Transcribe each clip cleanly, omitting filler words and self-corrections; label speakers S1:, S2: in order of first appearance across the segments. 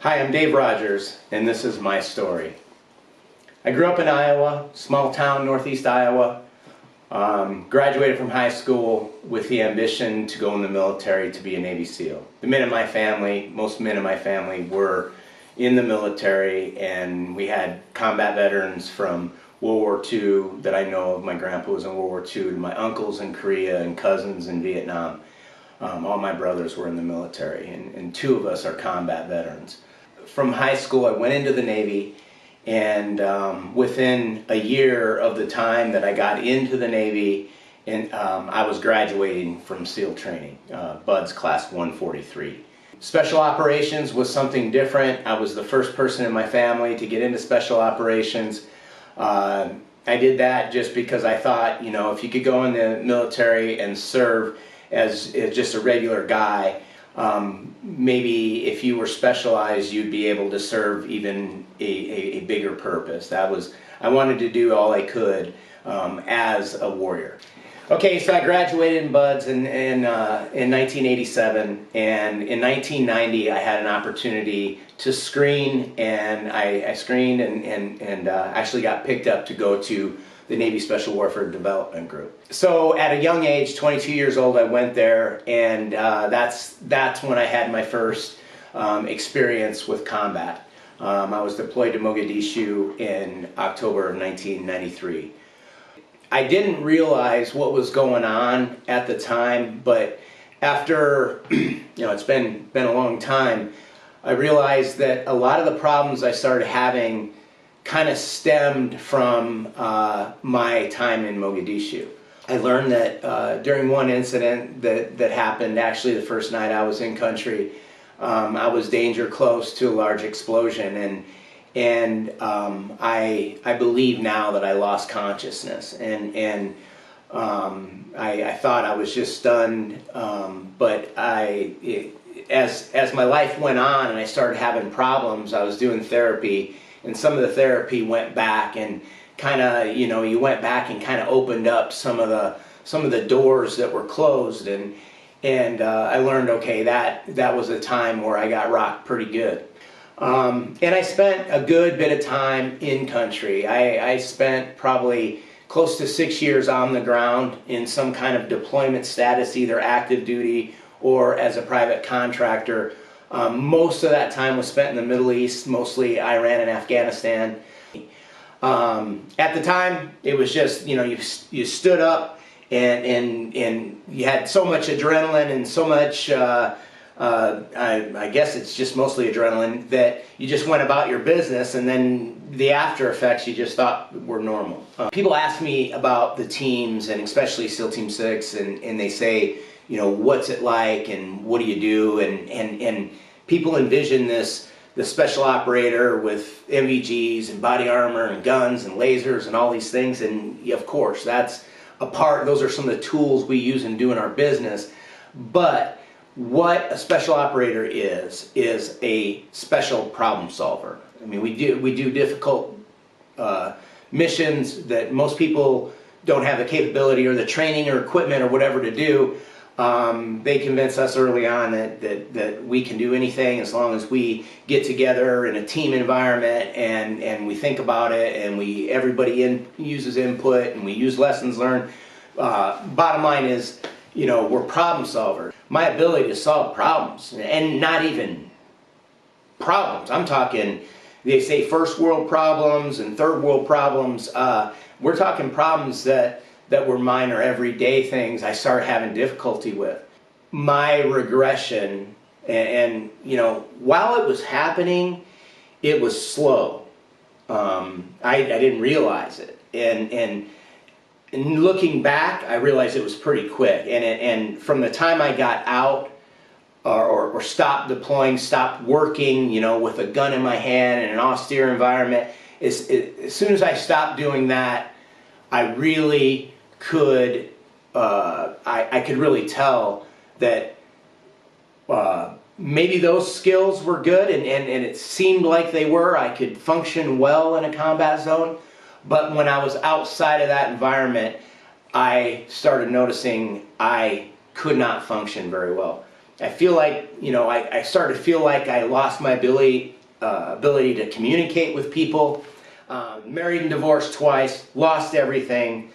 S1: Hi, I'm Dave Rogers, and this is my story. I grew up in Iowa, small town, northeast Iowa. Graduated from high school with the ambition to go in the military to be a Navy SEAL. The men in my family, most men in my family were in the military, and we had combat veterans from World War II that I know of. My grandpa was in World War II, and my uncles in Korea and cousins in Vietnam. All my brothers were in the military, and two of us are combat veterans. From high school, I went into the Navy, and within a year of the time that I got into the Navy, I was graduating from SEAL training, BUDS Class 143. Special operations was something different. I was the first person in my family to get into special operations. I did that just because I thought, if you could go in the military and serve as just a regular guy, maybe if you were specialized, you'd be able to serve even a bigger purpose. I wanted to do all I could as a warrior. Okay, so I graduated in BUDS in 1987, and in 1990 I had an opportunity to screen, and I screened and actually got picked up to go to the Navy Special Warfare Development Group. So at a young age, 22 years old, I went there, and that's when I had my first experience with combat. I was deployed to Mogadishu in October of 1993. I didn't realize what was going on at the time, but after, it's been a long time, I realized that a lot of the problems I started having kind of stemmed from my time in Mogadishu. I learned that during one incident that happened, actually the first night I was in country, I was danger close to a large explosion, and I believe now that I lost consciousness, and I thought I was just stunned, but as my life went on and I started having problems, I was doing therapy, and some of the therapy went back and kind of, you went back and kind of opened up some of the doors that were closed, and I learned, okay, that was a time where I got rocked pretty good. And I spent a good bit of time in country. I spent probably close to 6 years on the ground in some kind of deployment status, either active duty or as a private contractor. Most of that time was spent in the Middle East, mostly Iran and Afghanistan. At the time, it was just, you stood up and you had so much adrenaline and so much, I guess it's just mostly adrenaline, that you just went about your business, and then the after effects you just thought were normal. People ask me about the teams, and especially SEAL Team 6, and they say, what's it like and what do you do? And people envision the special operator with MVGs and body armor and guns and lasers and all these things, and of course that's a part, those are some of the tools we use in doing our business. But what a special operator is a special problem solver. I mean, we do difficult missions that most people don't have the capability or the training or equipment or whatever to do. They convince us early on that we can do anything as long as we get together in a team environment and we think about it, and everybody uses input and we use lessons learned. Bottom line is, we're problem solvers. My ability to solve problems, and not even problems, I'm talking, they say first world problems and third world problems. We're talking problems that were minor everyday things I started having difficulty with. My regression, and while it was happening, it was slow. I didn't realize it, and looking back, I realized it was pretty quick. And from the time I got out or stopped deploying, stopped working, with a gun in my hand in an austere environment, as soon as I stopped doing that, I really could, I could really tell that maybe those skills were good, and it seemed like they were. I could function well in a combat zone, but when I was outside of that environment, I started noticing I could not function very well. I feel like, I started to feel like I lost my ability to communicate with people. Married and divorced twice, lost everything,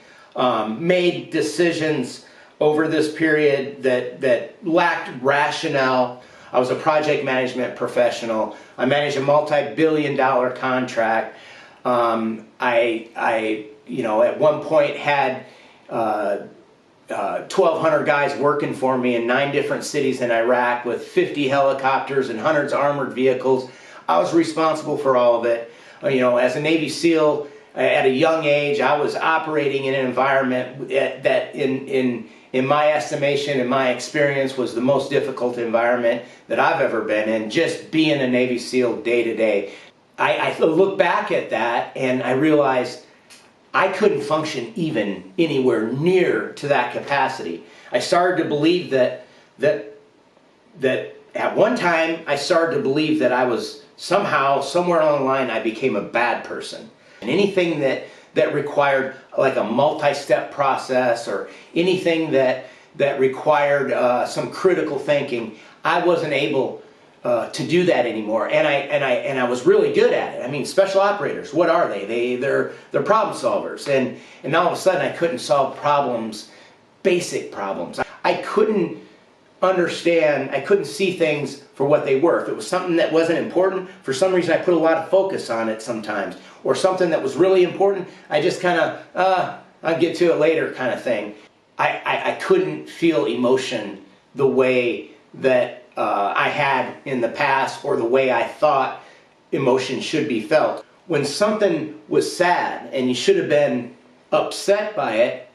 S1: made decisions over this period that lacked rationale. I was a project management professional. I managed a multi-billion-dollar contract. At one point had 1,200 guys working for me in 9 different cities in Iraq with 50 helicopters and hundreds of armored vehicles. I was responsible for all of it. As a Navy SEAL, at a young age, I was operating in an environment that in my estimation, in my experience, was the most difficult environment that I've ever been in, just being a Navy SEAL day to day. I look back at that and I realized I couldn't function even anywhere near to that capacity. I started to believe that at one time I started to believe that I was somehow, somewhere along the line, I became a bad person. And anything that required like a multi-step process or anything that required some critical thinking, I wasn't able to do that anymore. And I was really good at it. I mean, special operators, what are they? They're problem solvers. And all of a sudden I couldn't solve problems, basic problems. I couldn't understand, I couldn't see things for what they were. If it was something that wasn't important, for some reason I put a lot of focus on it sometimes. Or something that was really important, I just kind of, I'll get to it later kind of thing. I couldn't feel emotion the way that I had in the past or the way I thought emotion should be felt. When something was sad and you should have been upset by it,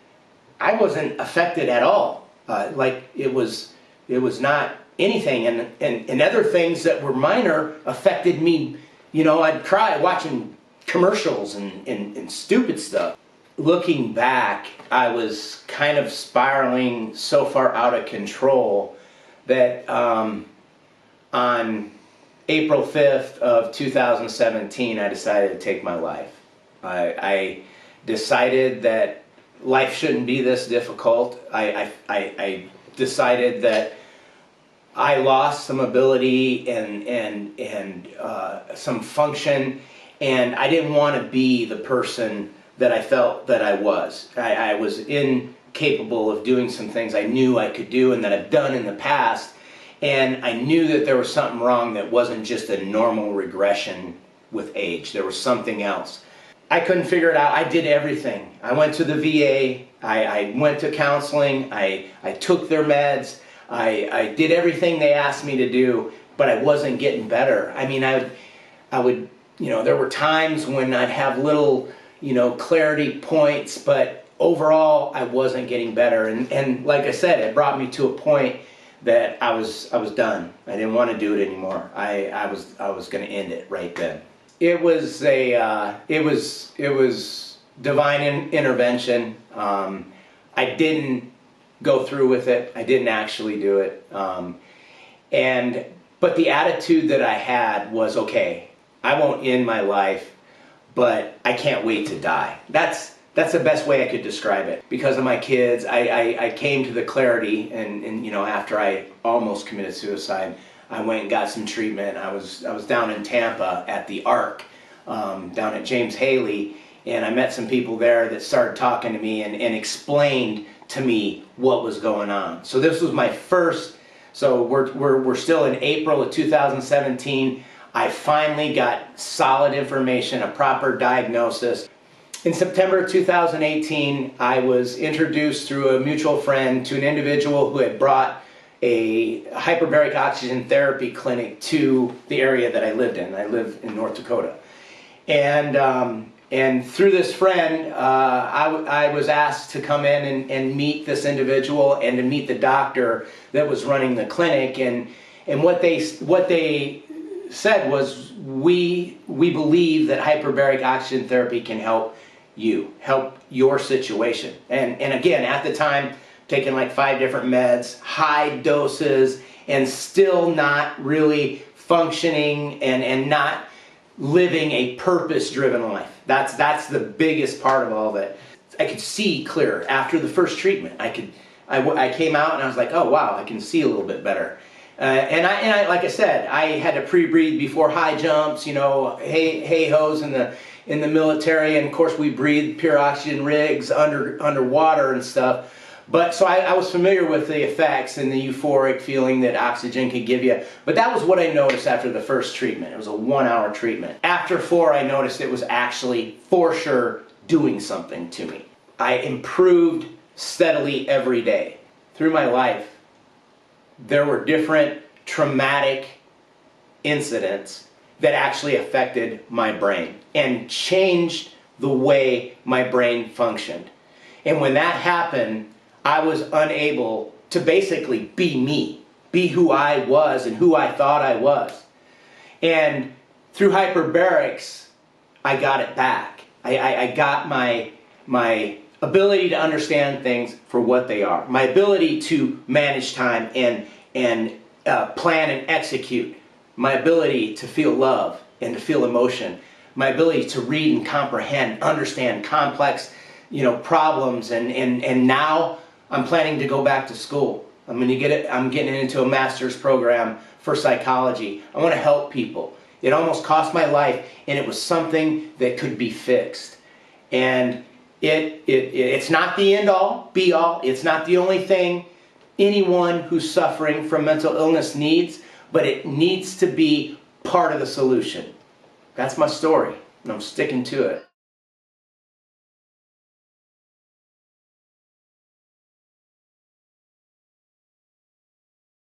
S1: I wasn't affected at all. Like it was not anything, and other things that were minor affected me. I'd cry watching commercials and stupid stuff. Looking back, I was kind of spiraling so far out of control that on April 5th of 2017, I decided to take my life. I decided that life shouldn't be this difficult. I decided that I lost some ability and some function, and I didn't want to be the person that I felt that I was. I was incapable of doing some things I knew I could do and that I've done in the past, and I knew that there was something wrong that wasn't just a normal regression with age. There was something else. I couldn't figure it out. I did everything. I went to the VA. I went to counseling. I took their meds. I did everything they asked me to do, but I wasn't getting better. I mean, I would, there were times when I'd have little, clarity points, but overall I wasn't getting better. And like I said, it brought me to a point that I was done. I didn't want to do it anymore. I was going to end it right then. It was it was divine intervention. I didn't go through with it. I didn't actually do it. But the attitude that I had was, okay, I won't end my life, but I can't wait to die. That's the best way I could describe it. Because of my kids, I came to the clarity, and after I almost committed suicide, I went and got some treatment. I was down in Tampa at the Ark, down at James Haley, and I met some people there that started talking to me and explained to me what was going on. So this was my first. So we're still in April of 2017. I finally got solid information, a proper diagnosis. In September of 2018, I was introduced through a mutual friend to an individual who had brought a hyperbaric oxygen therapy clinic to the area that I lived in. I live in North Dakota. And through this friend, I was asked to come in and meet this individual and to meet the doctor that was running the clinic. And what they said was, we believe that hyperbaric oxygen therapy can help your situation. And again, at the time, taking like 5 different meds, high doses, and still not really functioning and not living a purpose-driven life. That's the biggest part of all of it. I could see clearer after the first treatment. I came out and I was like, oh wow, I can see a little bit better. Like I said, I had to pre-breathe before high jumps, you know, hay hose in the military, and of course we breathed pure oxygen rigs underwater and stuff. But so I was familiar with the effects and the euphoric feeling that oxygen could give you. But that was what I noticed after the first treatment. It was a 1-hour treatment. After 4, I noticed it was actually for sure doing something to me. I improved steadily every day. Through my life, there were different traumatic incidents that actually affected my brain and changed the way my brain functioned. And when that happened, I was unable to basically be me, be who I was and who I thought I was. And through hyperbarics, I got it back. I got my ability to understand things for what they are, my ability to manage time and plan and execute, my ability to feel love and to feel emotion, my ability to read and comprehend, understand complex, you know, problems, and now I'm planning to go back to school. I'm getting into a master's program for psychology. I want to help people. It almost cost my life, and it was something that could be fixed. And it's not the end all, be all. It's not the only thing anyone who's suffering from mental illness needs, but it needs to be part of the solution. That's my story, and I'm sticking to it.